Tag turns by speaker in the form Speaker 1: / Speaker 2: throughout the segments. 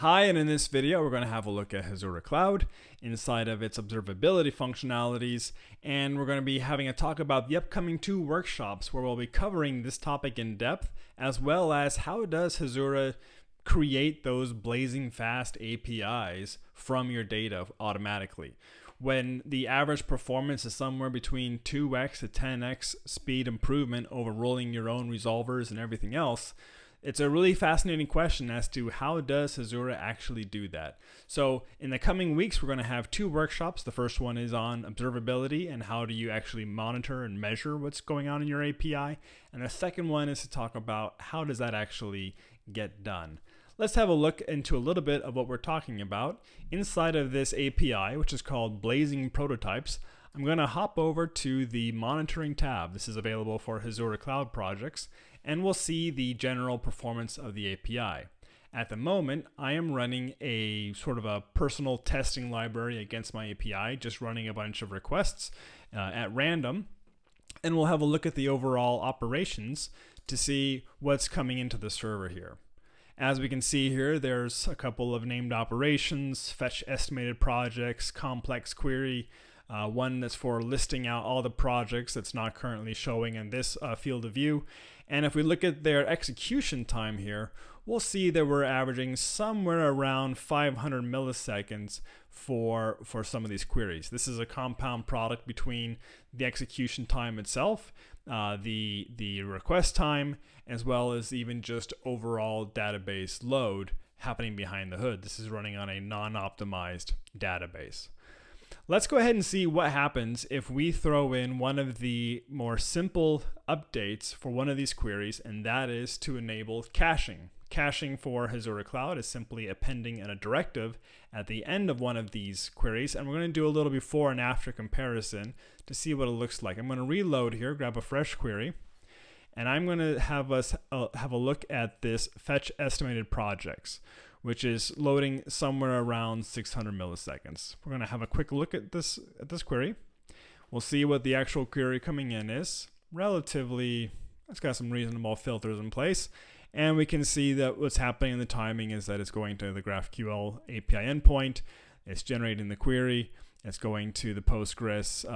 Speaker 1: Hi, and in this video, we're going to have a look at Hasura Cloud inside of its observability functionalities, and we're going to be having a talk about the upcoming 2 workshops where we'll be covering this topic in depth, as well as how does Hasura create those blazing fast APIs from your data automatically. When the average performance is somewhere between 2x to 10x speed improvement over rolling your own resolvers and everything else, it's a really fascinating question as to how does Hasura actually do that. So in the coming weeks, we're going to have 2 workshops. The first one is on observability and how do you actually monitor and measure what's going on in your API. And the second one is to talk about how does that actually get done. Let's have a look into a little bit of what we're talking about. Inside of this API, which is called Blazing Prototypes, I'm going to hop over to the monitoring tab. This is available for Hasura Cloud projects, and we'll see the general performance of the API. At the moment, I am running a sort of a personal testing library against my API, just running a bunch of requests at random, and we'll have a look at the overall operations to see what's coming into the server here. As we can see here, there's a couple of named operations, fetch estimated projects, complex query, one that's for listing out all the projects that's not currently showing in this field of view. And if we look at their execution time here, we'll see that we're averaging somewhere around 500 milliseconds for some of these queries. This is a compound product between the execution time itself, the request time, as well as even just overall database load happening behind the hood. This is running on a non-optimized database. Let's go ahead and see what happens if we throw in one of the more simple updates for one of these queries, and that is to enable caching. Caching for Hasura Cloud is simply appending a directive at the end of one of these queries, and we're going to do a little before and after comparison to see what it looks like. I'm going to reload here, grab a fresh query, and I'm going to have us have a look at this fetch estimated projects, which is loading somewhere around 600 milliseconds. We're going to have a quick look at this query. We'll see what the actual query coming in is. Relatively, it's got some reasonable filters in place. And we can see that what's happening in the timing is that it's going to the GraphQL API endpoint. It's generating the query. It's going to the Postgres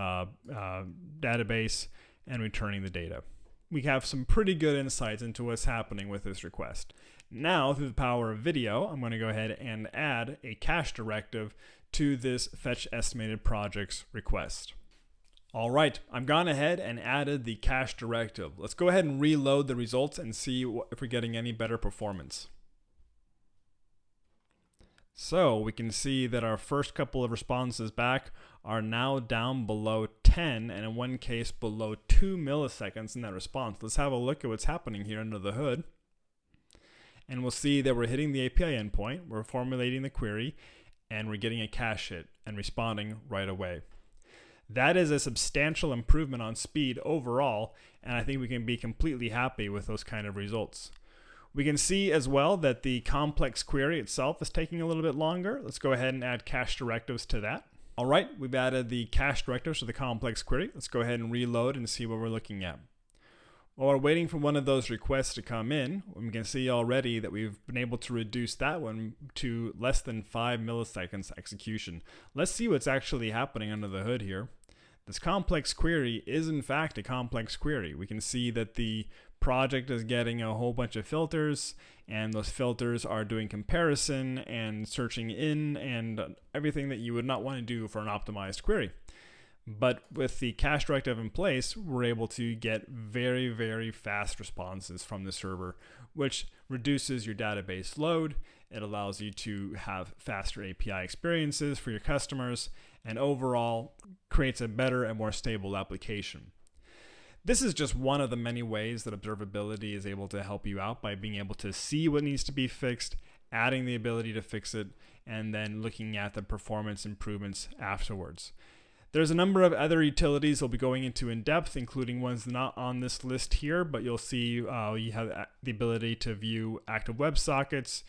Speaker 1: database and returning the data. We have some pretty good insights into what's happening with this request. Now, through the power of video, I'm going to go ahead and add a cache directive to this fetch estimated projects request. All right, I've gone ahead and added the cache directive. Let's go ahead and reload the results and see if we're getting any better performance. So we can see that our first couple of responses back are now down below 10, and in one case below 2 milliseconds in that response. Let's have a look at what's happening here under the hood. And we'll see that we're hitting the API endpoint, we're formulating the query, and we're getting a cache hit and responding right away. That is a substantial improvement on speed overall, and I think we can be completely happy with those kind of results. We can see as well that the complex query itself is taking a little bit longer. Let's go ahead and add cache directives to that. All right, we've added the cache directives to the complex query. Let's go ahead and reload and see what we're looking at. While we're waiting for one of those requests to come in, we can see already that we've been able to reduce that one to less than 5 milliseconds execution. Let's see what's actually happening under the hood here. This complex query is in fact a complex query. We can see that the project is getting a whole bunch of filters, and those filters are doing comparison and searching in and everything that you would not want to do for an optimized query. But with the cache directive in place, we're able to get very, very fast responses from the server, which reduces your database load. It allows you to have faster API experiences for your customers, and overall creates a better and more stable application. This is just one of the many ways that observability is able to help you out by being able to see what needs to be fixed, adding the ability to fix it, and then looking at the performance improvements afterwards. There's a number of other utilities we'll be going into in depth, including ones not on this list here, but you'll see you have the ability to view active WebSockets.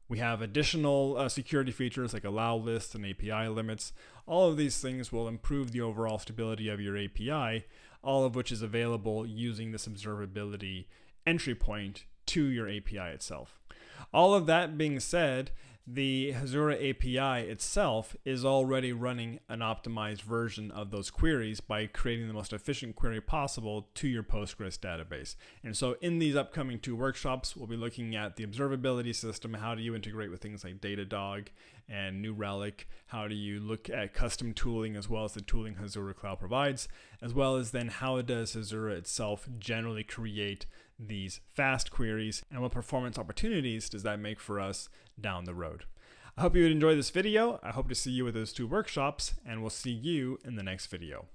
Speaker 1: We have additional security features like allow lists and API limits. All of these things will improve the overall stability of your API, all of which is available using this observability entry point to your API itself. All of that being said, the Hasura API itself is already running an optimized version of those queries by creating the most efficient query possible to your Postgres database. And so in these upcoming 2 workshops, we'll be looking at the observability system. How do you integrate with things like Datadog and New Relic? How do you look at custom tooling as well as the tooling Hasura Cloud provides? As well as then how does Hasura itself generally create these fast queries, and what performance opportunities does that make for us down the road? I hope you would enjoy this video. I hope to see you at those 2 workshops, and we'll see you in the next video.